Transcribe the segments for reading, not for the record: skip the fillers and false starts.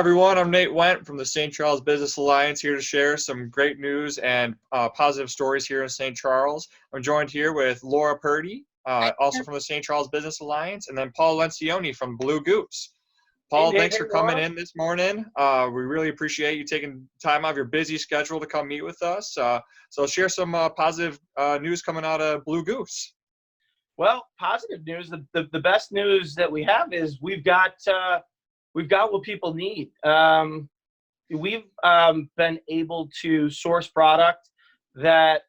everyone. I'm Nate Went from the St. Charles Business Alliance, here to share some great news and positive stories here in St. Charles. I'm joined here with Laura Purdy, also from the St. Charles Business Alliance, and then Paul Lencioni from Blue Goose. Paul, Hey, thanks for coming Laura. in this morning. We really appreciate you taking time out of your busy schedule to come meet with us. So share some positive news coming out of Blue Goose. Well, positive news. The best news that we have is we've got what people need. We've been able to source product that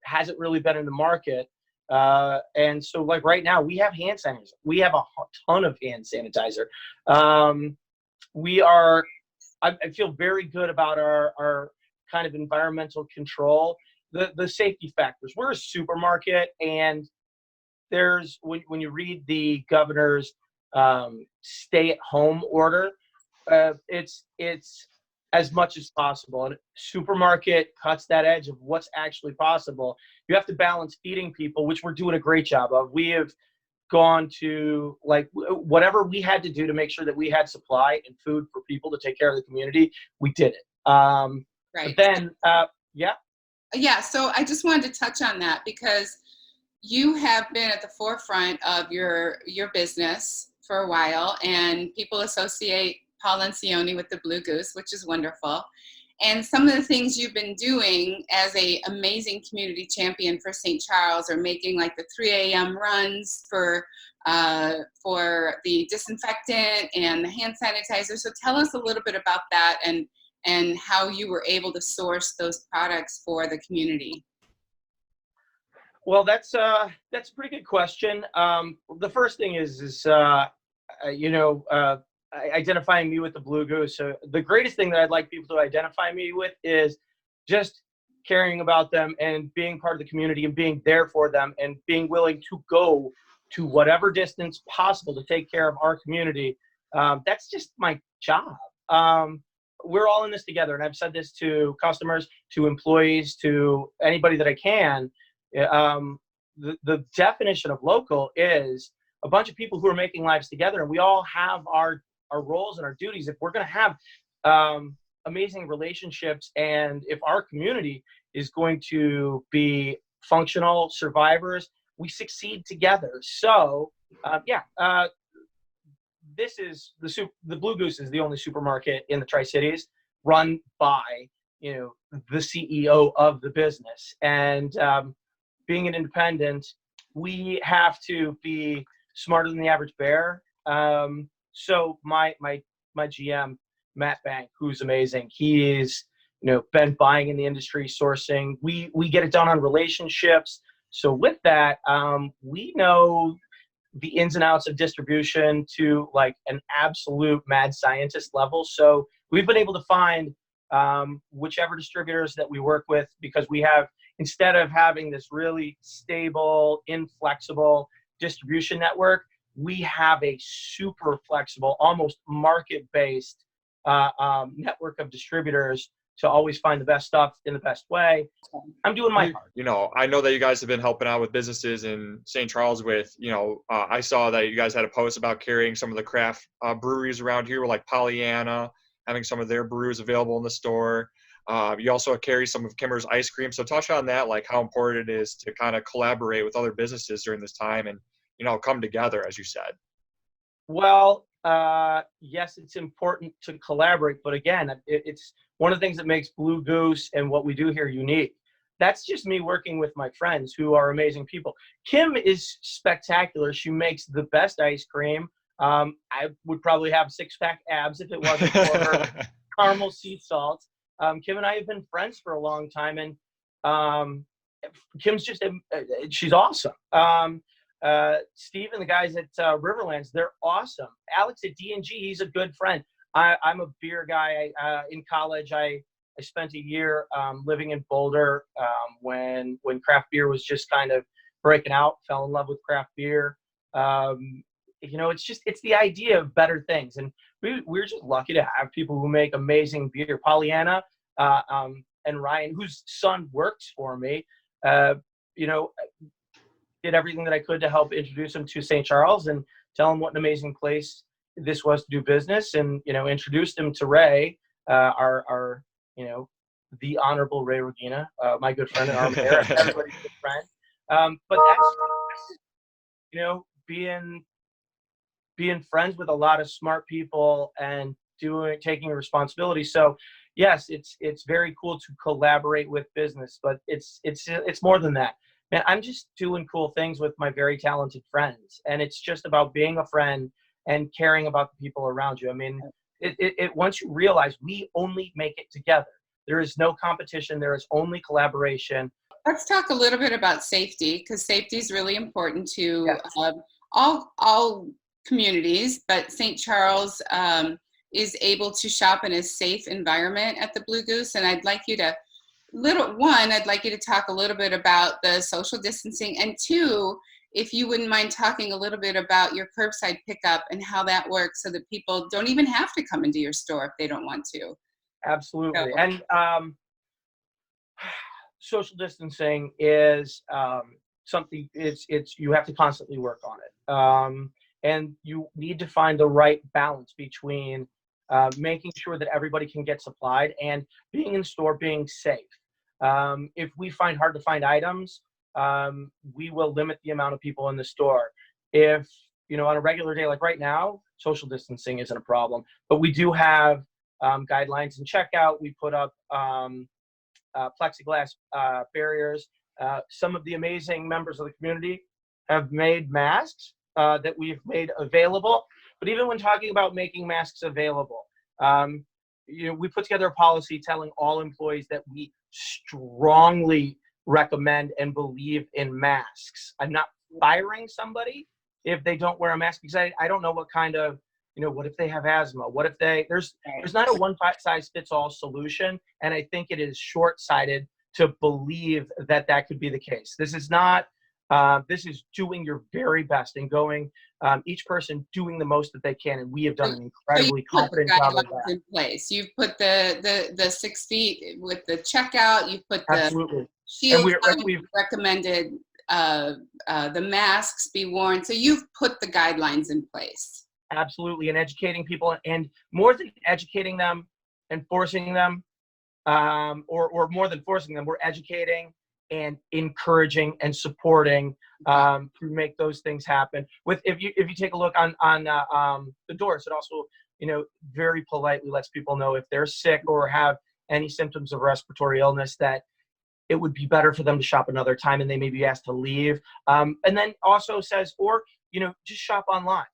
hasn't really been in the market. And so like right now we have hand sanitizer. We have a ton of hand sanitizer. I feel very good about our kind of environmental control, the safety factors. We're a supermarket, and there's, when you read the governor's stay-at-home order, it's as much as possible. And supermarket cuts that edge of what's actually possible. You have to balance feeding people, which we're doing a great job of. We have gone to, like, whatever we had to do to make sure that we had supply and food for people to take care of the community, we did it. Right. But then, Yeah, so I just wanted to touch on that because you have been at the forefront of your business for a while, and people associate Paul Lencioni with the Blue Goose, which is wonderful. And some of the things you've been doing as a amazing community champion for St. Charles are making like the 3 a.m. runs for the disinfectant and the hand sanitizer. So tell us a little bit about that and how you were able to source those products for the community. Well, that's a pretty good question. The first thing is identifying me with the Blue Goose. So the greatest thing that I'd like people to identify me with is just caring about them and being part of the community and being there for them and being willing to go to whatever distance possible to take care of our community. That's just my job. We're all in this together, and I've said this to customers, to employees, to anybody that I can. The definition of local is a bunch of people who are making lives together, and we all have our roles and our duties. If we're going to have amazing relationships, and if our community is going to be functional survivors, we succeed together. So this is the Blue Goose is the only supermarket in the Tri-Cities run by the CEO of the business. And being an independent, we have to be smarter than the average bear. So my GM, Matt Bank, who's amazing, he is been buying in the industry, sourcing. We get it done on relationships. So with that, we know the ins and outs of distribution to like an absolute mad scientist level. So we've been able to find whichever distributors that we work with, because we have, instead of having this really stable, inflexible distribution network, we have a super flexible, almost market-based network of distributors to always find the best stuff in the best way. I'm doing my part. I know that you guys have been helping out with businesses in St. Charles with, I saw that you guys had a post about carrying some of the craft breweries around here, like Pollyanna, having some of their brews available in the store. You also carry some of Kimmer's ice cream. So touch on that, like how important it is to kind of collaborate with other businesses during this time and, come together, as you said. Well, yes, it's important to collaborate, but again, it's one of the things that makes Blue Goose and what we do here unique. That's just me working with my friends who are amazing people. Kim is spectacular. She makes the best ice cream. I would probably have 6-pack abs if it wasn't for her caramel sea salt. Kim and I have been friends for a long time, and Kim's she's awesome. Steve and the guys at Riverlands, they're awesome. Alex at D&G, he's a good friend. I'm a beer guy. In college, I spent a year living in Boulder when craft beer was just kind of breaking out. Fell in love with craft beer. It's the idea of better things, and we're just lucky to have people who make amazing beer. Pollyanna and Ryan, whose son works for me, did everything that I could to help introduce him to St. Charles and tell him what an amazing place this was to do business, and introduced him to Ray, our the Honorable Ray Regina, my good friend and our mayor, everybody's good friend. But that's being friends with a lot of smart people and taking responsibility. So yes, it's very cool to collaborate with business, but it's more than that. Man, I'm just doing cool things with my very talented friends, and it's just about being a friend and caring about the people around you. I mean, it once you realize we only make it together. There is no competition. There is only collaboration. Let's talk a little bit about safety, because safety is really important to Yes. all communities, but St. Charles is able to shop in a safe environment at the Blue Goose. And I'd like you to talk a little bit about the social distancing, and two, if you wouldn't mind talking a little bit about your curbside pickup and how that works, so that people don't even have to come into your store if they don't want to. Absolutely. So, And social distancing is something, it's you have to constantly work on it. And you need to find the right balance between making sure that everybody can get supplied and being in store, being safe. If we find hard to find items, we will limit the amount of people in the store. If, on a regular day, like right now, social distancing isn't a problem, but we do have guidelines in checkout. We put up plexiglass barriers. Some of the amazing members of the community have made masks that we've made available. But even when talking about making masks available, we put together a policy telling all employees that we strongly recommend and believe in masks. I'm not firing somebody if they don't wear a mask, because I don't know what kind of, what if they have asthma? What if there's not a one size fits all solution. And I think it is short-sighted to believe that could be the case. This is not, this is doing your very best and going, each person doing the most that they can. And we have done an incredibly competent job of that. In place. You've put the 6 feet with the checkout. You've put the Absolutely. shield. And We've recommended the masks be worn. So you've put the guidelines in place. Absolutely. And educating people, and more than educating them and forcing them, or more than forcing them, we're educating and encouraging and supporting to make those things happen. If you take a look on the doors, it also very politely lets people know if they're sick or have any symptoms of respiratory illness, that it would be better for them to shop another time and they may be asked to leave. And then also says, or just shop online.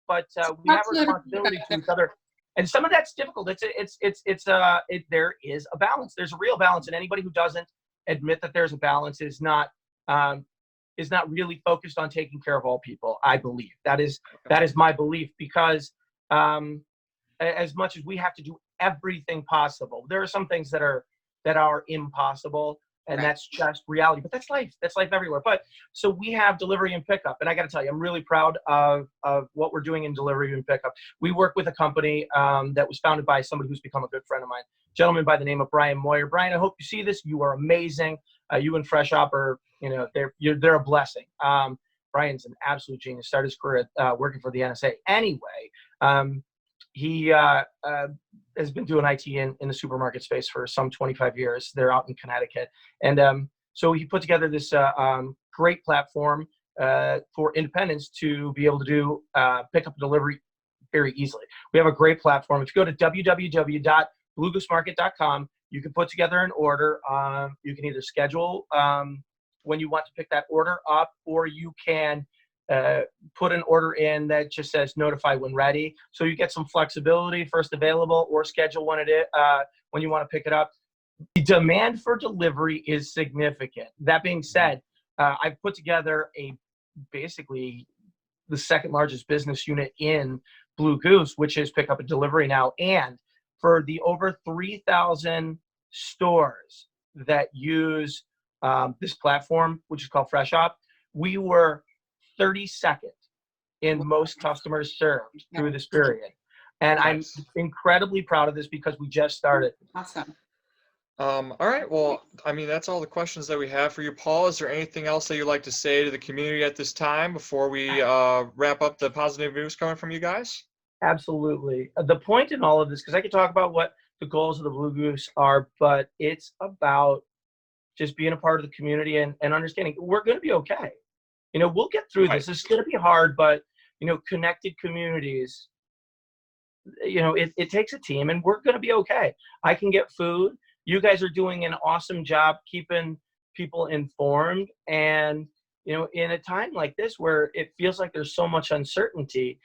But we have a responsibility to each other, and some of that's difficult. There is a balance. There's a real balance, and anybody who doesn't admit that there's a balance is not really focused on taking care of all people. I believe that is my belief, because as much as we have to do everything possible, there are some things that are impossible. And that's just reality, but that's life. That's life everywhere. But so we have delivery and pickup, and I got to tell you, I'm really proud of what we're doing in delivery and pickup. We work with a company that was founded by somebody who's become a good friend of mine, a gentleman by the name of Brian Moyer. Brian, I hope you see this. You are amazing. You and Fresh Up are, they're a blessing. Brian's an absolute genius. Started his career working for the NSA. Anyway, he has been doing IT in the supermarket space for some 25 years. They're out in Connecticut. And so he put together this great platform for independents to be able to do pickup and delivery very easily. We have a great platform. If you go to www.bluegoosemarket.com, you can put together an order. You can either schedule when you want to pick that order up, or you can put an order in that just says notify when ready. So you get some flexibility, first available, or schedule when when you want to pick it up. The demand for delivery is significant. That being said, I've put together basically the second largest business unit in Blue Goose, which is pick up and delivery now. And for the over 3,000 stores that use this platform, which is called Fresh Up, we were 32nd in most customers served through this period. And I'm incredibly proud of this because we just started. Awesome. All right. Well, I mean, that's all the questions that we have for you, Paul. Is there anything else that you'd like to say to the community at this time before we wrap up the positive news coming from you guys? Absolutely. The point in all of this, because I could talk about what the goals of the Blue Goose are, but it's about just being a part of the community and understanding we're going to be okay. We'll get through Right. this. It's going to be hard, but connected communities, it takes a team, and we're going to be okay. I can get food. You guys are doing an awesome job keeping people informed. And, in a time like this where it feels like there's so much uncertainty,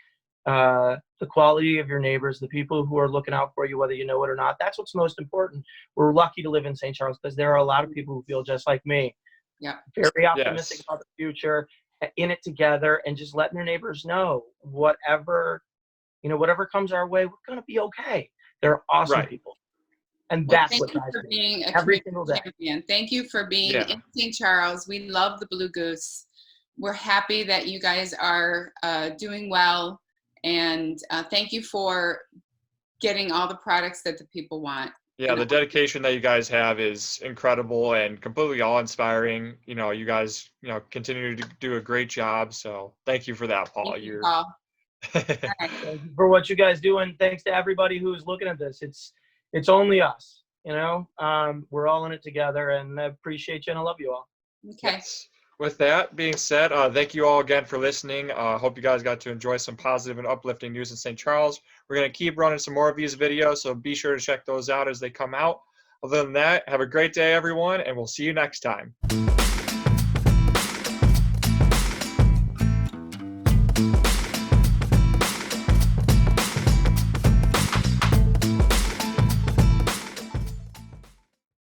the quality of your neighbors, the people who are looking out for you, whether you know it or not, that's what's most important. We're lucky to live in St. Charles because there are a lot of people who feel just like me. Yeah. Very optimistic Yes. about the future, in it together, and just letting their neighbors know whatever comes our way, we're going to be okay. They're awesome Right. people. And Well, that's thank what you drives for me being a every community single day. champion. Thank you for being Yeah. in St. Charles. We love the Blue Goose. We're happy that you guys are doing well. And thank you for getting all the products that the people want. Yeah, the dedication that you guys have is incredible and completely awe-inspiring. You guys, continue to do a great job. So thank you for that, Paul. Thank you, Paul. All right. Thank you for what you guys do, and thanks to everybody who's looking at this. It's only us, we're all in it together, and I appreciate you and I love you all. Okay. Yes. With that being said, thank you all again for listening. Hope you guys got to enjoy some positive and uplifting news in St. Charles. We're going to keep running some more of these videos, so be sure to check those out as they come out. Other than that, have a great day, everyone, and we'll see you next time.